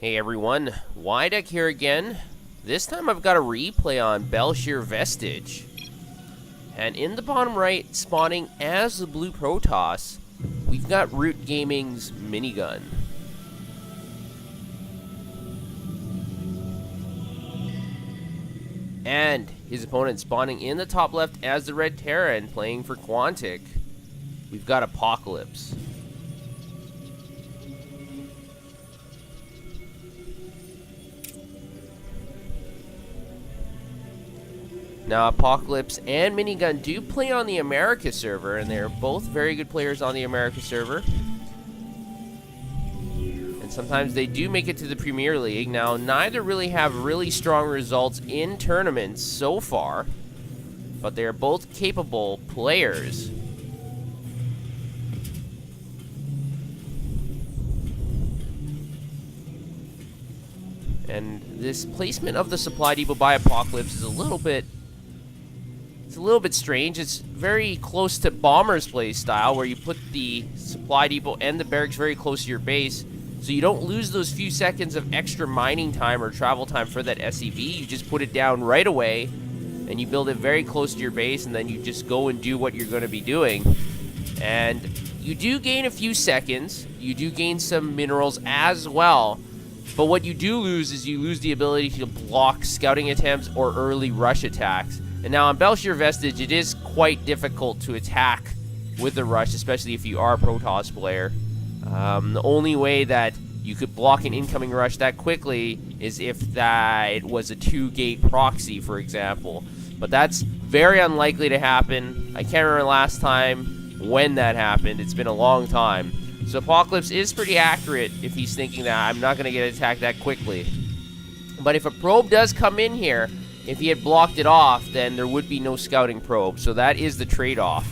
Hey everyone, Wydeck here again. This time I've got a replay on Bel Shir Vestige. And in the bottom right, spawning as the blue Protoss, we've got Root Gaming's Minigun. And his opponent spawning in the top left as the red Terran playing for Quantic. We've got Apocalypse. Now, Apocalypse and Minigun do play on the America server, and they're both very good players on the America server. And sometimes they do make it to the Premier League. Now, neither really have really strong results in tournaments so far, but they're both capable players. And this placement of the supply depot by Apocalypse is a little bit strange. It's very close to Bomber's play style, where you put the supply depot and the barracks very close to your base, so you don't lose those few seconds of extra mining time or travel time for that SEV. You just put it down right away, and you build it very close to your base, and then you just go and do what you're going to be doing. And you do gain a few seconds. You do gain some minerals as well. But what you do lose is you lose the ability to block scouting attempts or early rush attacks. And now on Bel Shir Vestige, it is quite difficult to attack with the rush, especially if you are a Protoss player. The only way that you could block an incoming rush that quickly is if it was a 2-gate proxy, for example. But that's very unlikely to happen. I can't remember last time when that happened. It's been a long time. So Apocalypse is pretty accurate if he's thinking that I'm not going to get attacked that quickly. But if a probe does come in here, if he had blocked it off, then there would be no scouting probe. So that is the trade-off.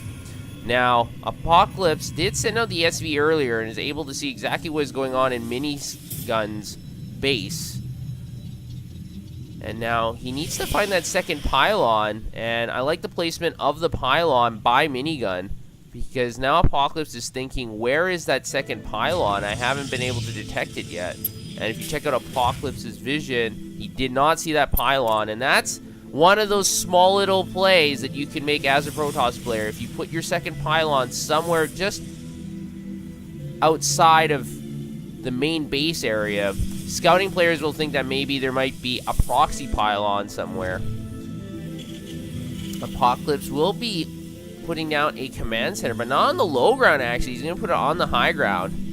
Now, Apocalypse did send out the SV earlier and is able to see exactly what is going on in Minigun's base. And now he needs to find that second pylon. And I like the placement of the pylon by Minigun, because now Apocalypse is thinking, where is that second pylon? I haven't been able to detect it yet. And if you check out Apocalypse's vision, he did not see that pylon. And that's one of those small little plays that you can make as a Protoss player. If you put your second pylon somewhere just outside of the main base area, scouting players will think that maybe there might be a proxy pylon somewhere. Apocalypse will be putting down a command center, but not on the low ground, actually. He's going to put it on the high ground.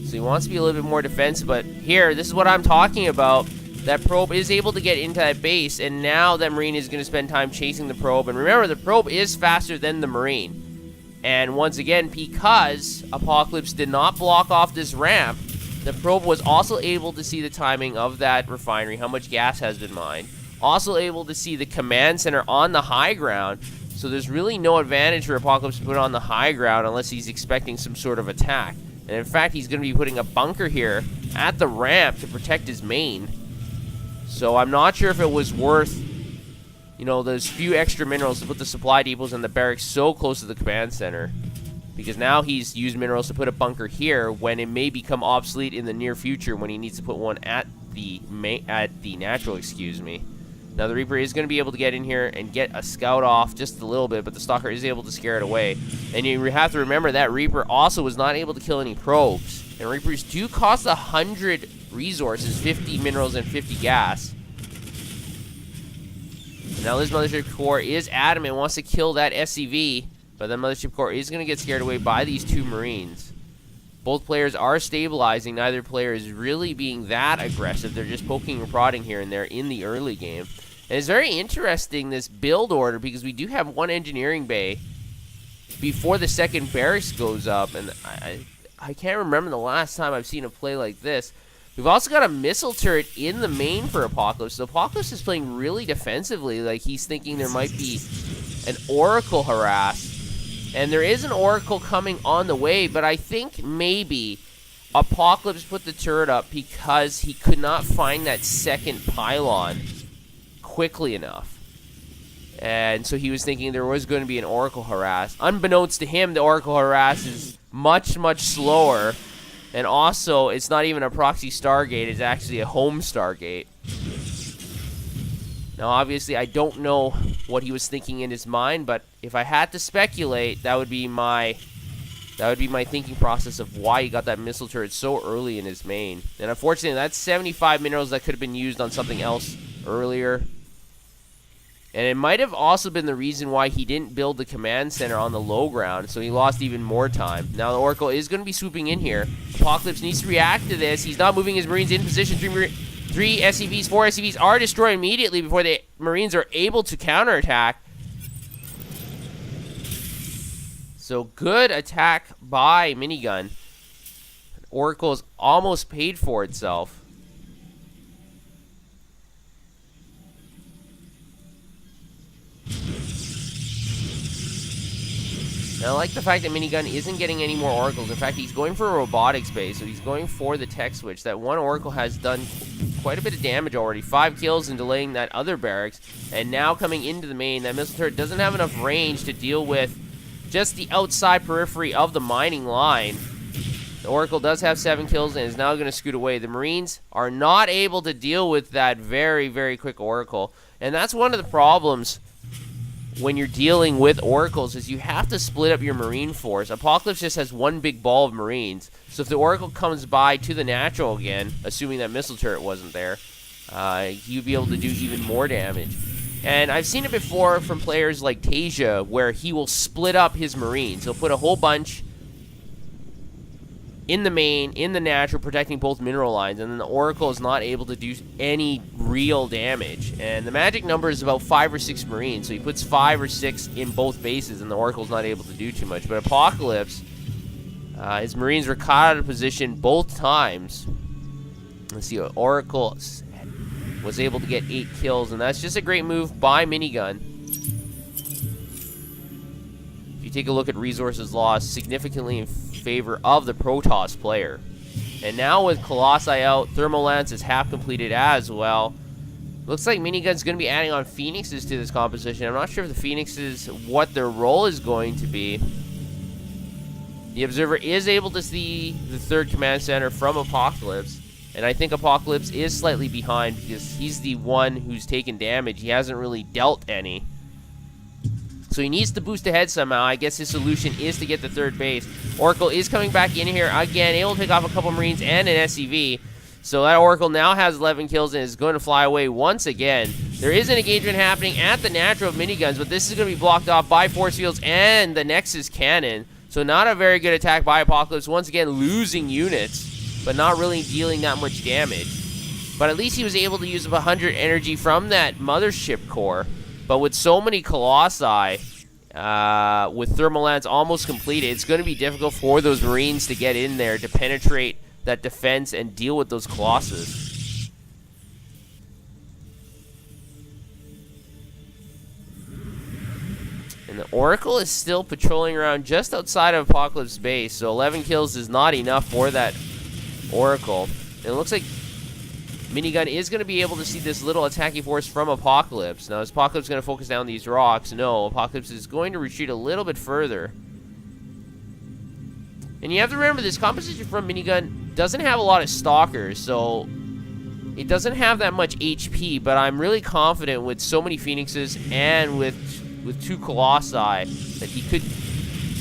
So he wants to be a little bit more defensive, but here, this is what I'm talking about. That probe is able to get into that base, and now that Marine is going to spend time chasing the probe. And remember, the probe is faster than the Marine. And once again, because Apocalypse did not block off this ramp, the probe was also able to see the timing of that refinery, how much gas has been mined. Also able to see the command center on the high ground. So there's really no advantage for Apocalypse to put it on the high ground unless he's expecting some sort of attack. And in fact, he's going to be putting a bunker here at the ramp to protect his main. So I'm not sure if it was worth, those few extra minerals to put the supply depots and the barracks so close to the command center. Because now he's used minerals to put a bunker here when it may become obsolete in the near future when he needs to put one at the natural, Now, the Reaper is going to be able to get in here and get a scout off just a little bit, but the Stalker is able to scare it away. And you have to remember that Reaper also was not able to kill any probes. And Reapers do cost 100 resources, 50 minerals and 50 gas. And now this Mothership Core is adamant, wants to kill that SCV, but the Mothership Core is going to get scared away by these two Marines. Both players are stabilizing. Neither player is really being that aggressive. They're just poking and prodding here and there in the early game. And it's very interesting, this build order, because we do have one engineering bay before the second barracks goes up. And I can't remember the last time I've seen a play like this. We've also got a missile turret in the main for Apocalypse. So Apocalypse is playing really defensively. Like, he's thinking there might be an Oracle harass. And there is an Oracle coming on the way, but I think maybe Apocalypse put the turret up because he could not find that second pylon quickly enough. And so he was thinking there was going to be an Oracle harass. Unbeknownst to him, the Oracle harass is much, much slower And also, it's not even a proxy Stargate, it's actually a home Stargate. Now, obviously, I don't know what he was thinking in his mind, but if I had to speculate, that would be my thinking process of why he got that missile turret so early in his main. And unfortunately, that's 75 minerals that could have been used on something else earlier. And it might have also been the reason why he didn't build the command center on the low ground, so he lost even more time. Now the Oracle is going to be swooping in here. Apocalypse needs to react to this. He's not moving his Marines in position. Three SCVs, 4 SCVs are destroyed immediately before the Marines are able to counterattack. So good attack by Minigun. Oracle is almost paid for itself. Now, I like the fact that Minigun isn't getting any more Oracles. In fact, he's going for a robotics base, so he's going for the tech switch. That one Oracle has done quite a bit of damage already. 5 kills and delaying that other barracks. And now coming into the main, that missile turret doesn't have enough range to deal with just the outside periphery of the mining line. The Oracle does have 7 kills and is now going to scoot away. The Marines are not able to deal with that very, very quick Oracle. And that's one of the problems when you're dealing with Oracles, is you have to split up your Marine force. Apocalypse just has one big ball of Marines. So if the Oracle comes by to the natural again, assuming that missile turret wasn't there, you'd be able to do even more damage. And I've seen it before from players like Tasia, where he will split up his Marines. He'll put a whole bunch in the main, in the natural, protecting both mineral lines, and then the Oracle is not able to do any real damage. And the magic number is about 5 or 6 Marines, so he puts 5 or 6 in both bases, and the Oracle's not able to do too much. But Apocalypse, his Marines were caught out of position both times. Let's see, Oracle was able to get 8 kills, and that's just a great move by Minigun. If you take a look at resources lost, significantly in favor of the Protoss player. And now with Colossi out, Thermal Lance is half completed as well. Looks like Minigun's going to be adding on Phoenixes to this composition. I'm not sure if the Phoenixes, what their role is going to be. The Observer is able to see the 3rd command center from Apocalypse. And I think Apocalypse is slightly behind because he's the one who's taken damage. He hasn't really dealt any. So he needs to boost ahead somehow. I guess his solution is to get the 3rd base. Oracle is coming back in here again, able to pick off a couple Marines and an SCV. So that Oracle now has 11 kills and is going to fly away once again. There is an engagement happening at the natural of miniguns, but this is going to be blocked off by force fields and the Nexus cannon. So not a very good attack by Apocalypse. Once again, losing units, but not really dealing that much damage. But at least he was able to use up 100 energy from that mothership core. But with so many Colossi, with Thermal Lance almost completed, it's going to be difficult for those Marines to get in there to penetrate that defense and deal with those Colossus. And the Oracle is still patrolling around just outside of Apocalypse base, so 11 kills is not enough for that Oracle. And it looks like Minigun is going to be able to see this little attacking force from Apocalypse. Now, is Apocalypse going to focus down these rocks? No, Apocalypse is going to retreat a little bit further. And you have to remember, this composition from Minigun doesn't have a lot of stalkers, so it doesn't have that much HP, but I'm really confident with so many Phoenixes and with 2 Colossi that he could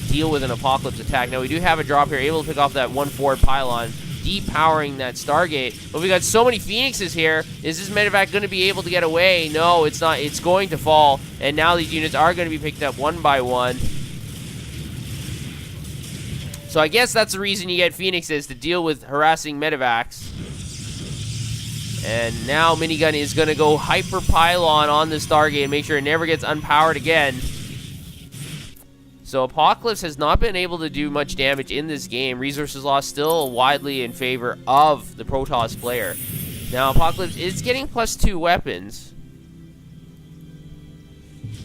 deal with an Apocalypse attack. Now, we do have a drop here, able to pick off that 1 forward pylon, depowering that Stargate. But we got so many Phoenixes here. Is this medevac going to be able to get away? No, it's not. It's going to fall. And now these units are going to be picked up one by one. So I guess that's the reason you get Phoenixes, to deal with harassing medevacs. And now Minigun is going to go hyper pylon on the Stargate and make sure it never gets unpowered again. So Apocalypse has not been able to do much damage in this game. Resources lost still widely in favor of the Protoss player. Now Apocalypse is getting +2 weapons.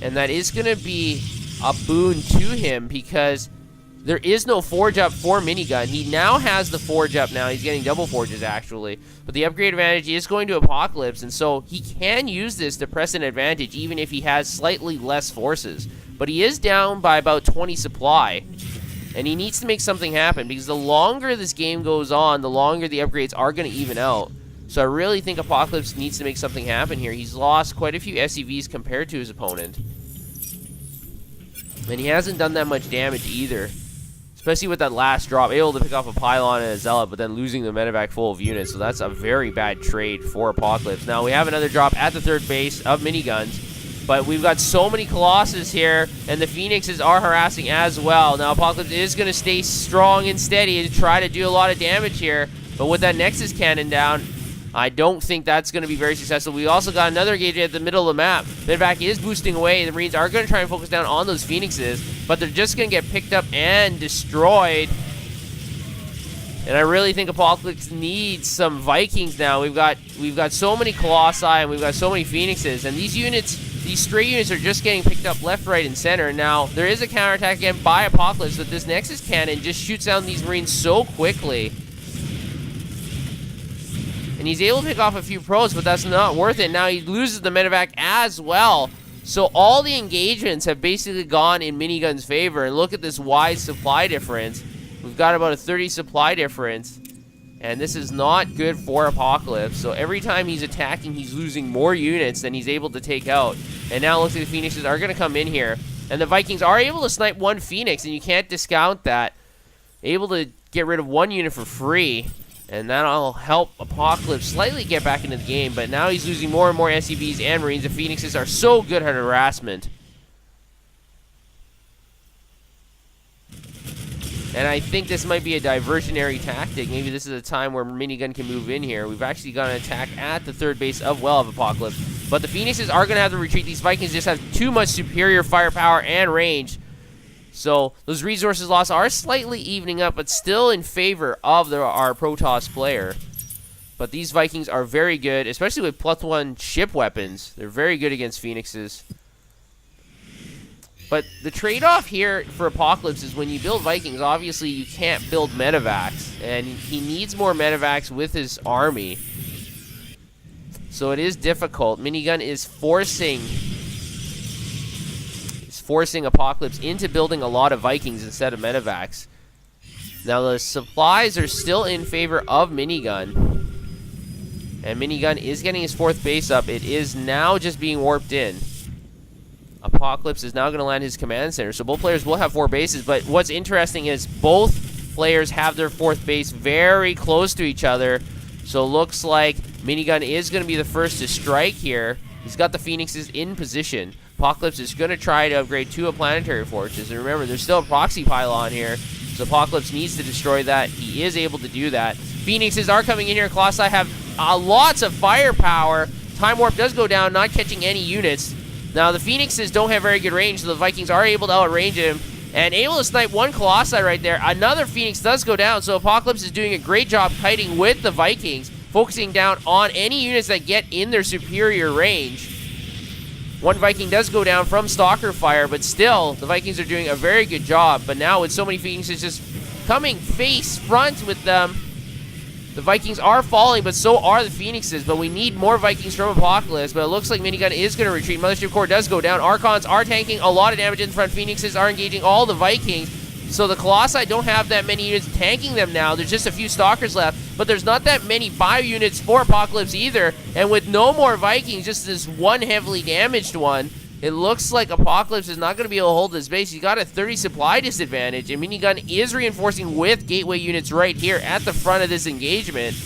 And that is going to be a boon to him because there is no forge up for Minigun. He now has the forge up now. He's getting double forges actually. But the upgrade advantage is going to Apocalypse, and so he can use this to press an advantage even if he has slightly less forces. But he is down by about 20 supply. And he needs to make something happen, because the longer this game goes on, the longer the upgrades are going to even out. So I really think Apocalypse needs to make something happen here. He's lost quite a few SCVs compared to his opponent. And he hasn't done that much damage either. Especially with that last drop, able to pick off a Pylon and a Zealot, but then losing the medevac full of units. So that's a very bad trade for Apocalypse. Now we have another drop at the third base of miniguns. But we've got so many Colossus here, and the Phoenixes are harassing as well. Now, Apocalypse is going to stay strong and steady and try to do a lot of damage here. But with that Nexus Cannon down, I don't think that's going to be very successful. We also got another engagement at the middle of the map. Medevac is boosting away. The Marines are going to try and focus down on those Phoenixes, but they're just going to get picked up and destroyed. And I really think Apocalypse needs some Vikings now. We've got so many Colossi and we've got so many Phoenixes, and these units, these stray units are just getting picked up left, right, and center. Now, there is a counterattack again by Apocalypse, but this Nexus Cannon just shoots down these Marines so quickly. And he's able to pick off a few pros, but that's not worth it. Now he loses the medevac as well. So all the engagements have basically gone in Minigun's favor. And look at this wide supply difference. We've got about a 30 supply difference. And this is not good for Apocalypse. So every time he's attacking, he's losing more units than he's able to take out. And now it looks like the Phoenixes are going to come in here. And the Vikings are able to snipe one Phoenix, and you can't discount that. Able to get rid of one unit for free. And that'll help Apocalypse slightly get back into the game. But now he's losing more and more SCVs and Marines. The Phoenixes are so good at harassment. And I think this might be a diversionary tactic. Maybe this is a time where Minigun can move in here. We've actually got an attack at the third base of Well of Apocalypse. But the Phoenixes are going to have to retreat. These Vikings just have too much superior firepower and range. So those resources lost are slightly evening up, but still in favor of our Protoss player. But these Vikings are very good, especially with +1 ship weapons. They're very good against Phoenixes. But the trade-off here for Apocalypse is when you build Vikings, obviously you can't build medevacs. And he needs more medevacs with his army. So it is difficult. Minigun is forcing Apocalypse into building a lot of Vikings instead of medevacs. Now the supplies are still in favor of Minigun. And Minigun is getting his fourth base up. It is now just being warped in. Apocalypse is now going to land his command center. So both players will have 4 bases. But what's interesting is both players have their fourth base very close to each other. So it looks like Minigun is going to be the first to strike here. He's got the Phoenixes in position. Apocalypse is going to try to upgrade to a planetary fortress. And remember, there's still a proxy pylon here. So Apocalypse needs to destroy that. He is able to do that. Phoenixes are coming in here. Colossi have lots of firepower. Time Warp does go down, not catching any units. Now, the Phoenixes don't have very good range, so the Vikings are able to outrange him. And able to snipe one Colossi right there. Another Phoenix does go down, so Apocalypse is doing a great job kiting with the Vikings, focusing down on any units that get in their superior range. One Viking does go down from Stalker Fire, but still, the Vikings are doing a very good job. But now with so many Phoenixes just coming face front with them, the Vikings are falling, but so are the Phoenixes. But we need more Vikings from Apocalypse, but it looks like Minigun is going to retreat. Mothership Core does go down. Archons are tanking a lot of damage in front. Phoenixes are engaging all the Vikings. So the Colossi don't have that many units tanking them now. There's just a few Stalkers left, but there's not that many bio units for Apocalypse either. And with no more Vikings, just this one heavily damaged one, it looks like Apocalypse is not going to be able to hold this base. He's got a 30 supply disadvantage, and Minigun is reinforcing with gateway units right here at the front of this engagement.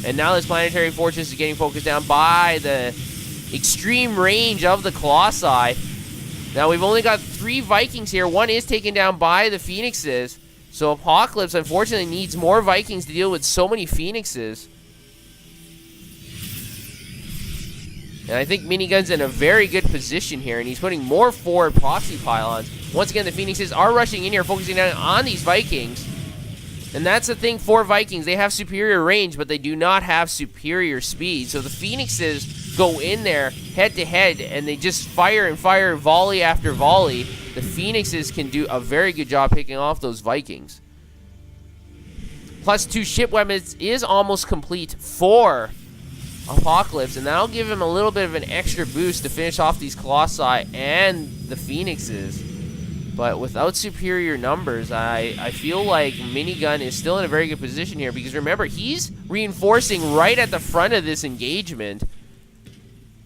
And now this planetary fortress is getting focused down by the extreme range of the Colossi. Now, we've only got 3 Vikings here. One is taken down by the Phoenixes. So Apocalypse, unfortunately, needs more Vikings to deal with so many Phoenixes. And I think Minigun's in a very good position here, and he's putting more forward proxy pylons. Once again, the Phoenixes are rushing in here, focusing down on these Vikings. And that's the thing for Vikings. They have superior range, but they do not have superior speed. So the Phoenixes go in there head-to-head, and they just fire and fire volley after volley. The Phoenixes can do a very good job picking off those Vikings. +2 ship weapons is almost complete for Apocalypse, and that'll give him a little bit of an extra boost to finish off these Colossi and the Phoenixes. But without superior numbers, I feel like Minigun is still in a very good position here, because remember, he's reinforcing right at the front of this engagement.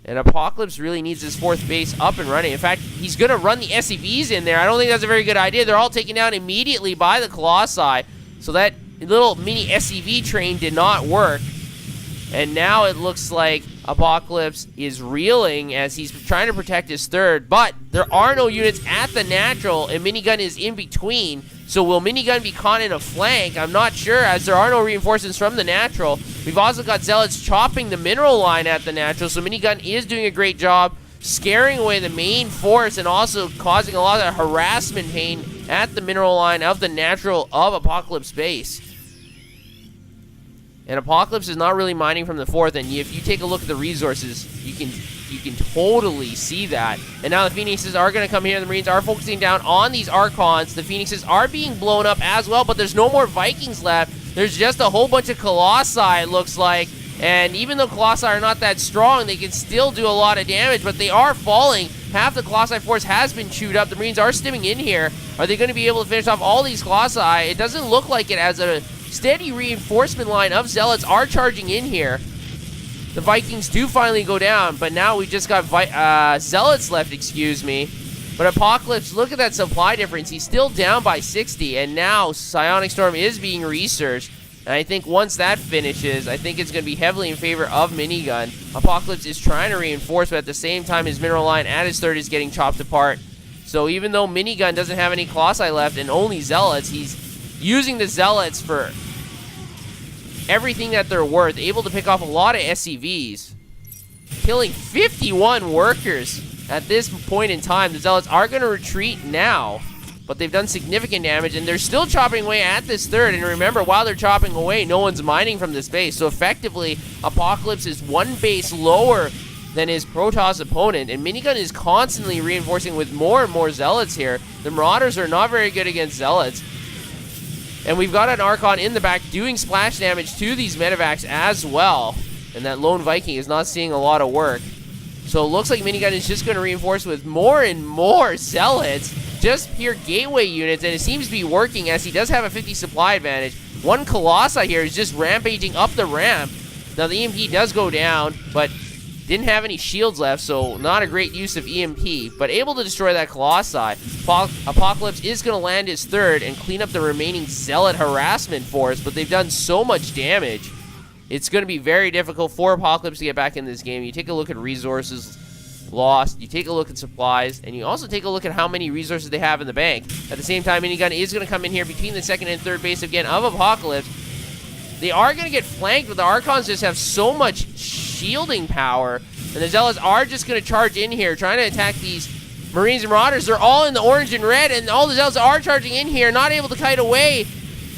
And Apocalypse really needs his 4th base up and running. In fact, he's going to run the SCVs in there. I don't think that's a very good idea. They're all taken down immediately by the Colossi. So that little mini SCV train did not work. And now it looks like Apocalypse is reeling as he's trying to protect his 3rd. But there are no units at the natural, and Minigun is in between. So will Minigun be caught in a flank? I'm not sure, as there are no reinforcements from the natural. We've also got Zealots chopping the mineral line at the natural, so Minigun is doing a great job scaring away the main force and also causing a lot of harassment pain at the mineral line of the natural of Apocalypse base. And Apocalypse is not really mining from the 4th, and if you take a look at the resources, you can totally see that. And now the Phoenixes are going to come here. The Marines are focusing down on these Archons. The Phoenixes are being blown up as well, but there's no more Vikings left. There's just a whole bunch of Colossi, it looks like. And even though Colossi are not that strong, they can still do a lot of damage, but they are falling. Half the Colossi force has been chewed up. The Marines are stimming in here. Are they going to be able to finish off all these Colossi? It doesn't look like it, as a steady reinforcement line of Zealots are charging in here. The Vikings do finally go down, but now we just got Zealots left, excuse me. But Apocalypse, look at that supply difference. He's still down by 60, and now Psionic Storm is being researched. And I think once that finishes, I think it's going to be heavily in favor of Minigun. Apocalypse is trying to reinforce, but at the same time, his mineral line at his 3rd is getting chopped apart. So even though Minigun doesn't have any Colossi left and only Zealots, he's using the Zealots for everything that they're worth, able to pick off a lot of SCVs, killing 51 workers at this point in time. The Zealots are going to retreat now, but they've done significant damage, and they're still chopping away at this 3rd. And remember, while they're chopping away, no one's mining from this base. So effectively, Apocalypse is 1 base lower than his Protoss opponent, and Minigun is constantly reinforcing with more and more Zealots here. The Marauders are not very good against Zealots. And we've got an Archon in the back doing splash damage to these medevacs as well. And that lone Viking is not seeing a lot of work. So it looks like Minigun is just going to reinforce with more and more Zealots. Just pure gateway units, and it seems to be working, as he does have a 50 supply advantage. 1 Colossi here is just rampaging up the ramp. Now the EMP does go down, but didn't have any shields left, so not a great use of EMP, but able to destroy that Colossi. Apocalypse is going to land his 3rd and clean up the remaining Zealot harassment force, but they've done so much damage. It's going to be very difficult for Apocalypse to get back in this game. You take a look at resources lost, you take a look at supplies, and you also take a look at how many resources they have in the bank. At the same time, Minigun is going to come in here between the 2nd and 3rd base again of Apocalypse. They are going to get flanked, but the Archons just have so much shielding power, and the Zealots are just going to charge in here, trying to attack these Marines and Marauders. They're all in the orange and red, and all the Zealots are charging in here, not able to kite away.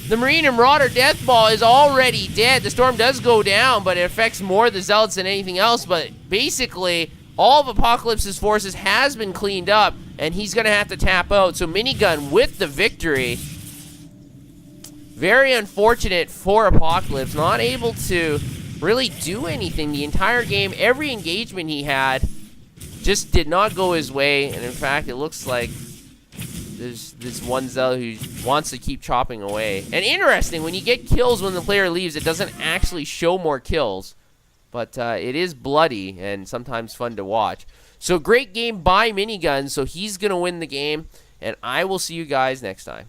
The Marine and Marauder Death Ball is already dead. The storm does go down, but it affects more the Zealots than anything else. But basically, all of Apocalypse's forces has been cleaned up, and he's going to have to tap out. So Minigun with the victory. Very unfortunate for Apocalypse, not able to really do anything the entire game. Every engagement he had just did not go his way, and in fact, it looks like there's this one Zealot who wants to keep chopping away. And interesting, when you get kills when the player leaves, it doesn't actually show more kills, but it is bloody and sometimes fun to watch. So great game by Minigun, so he's going to win the game, and I will see you guys next time.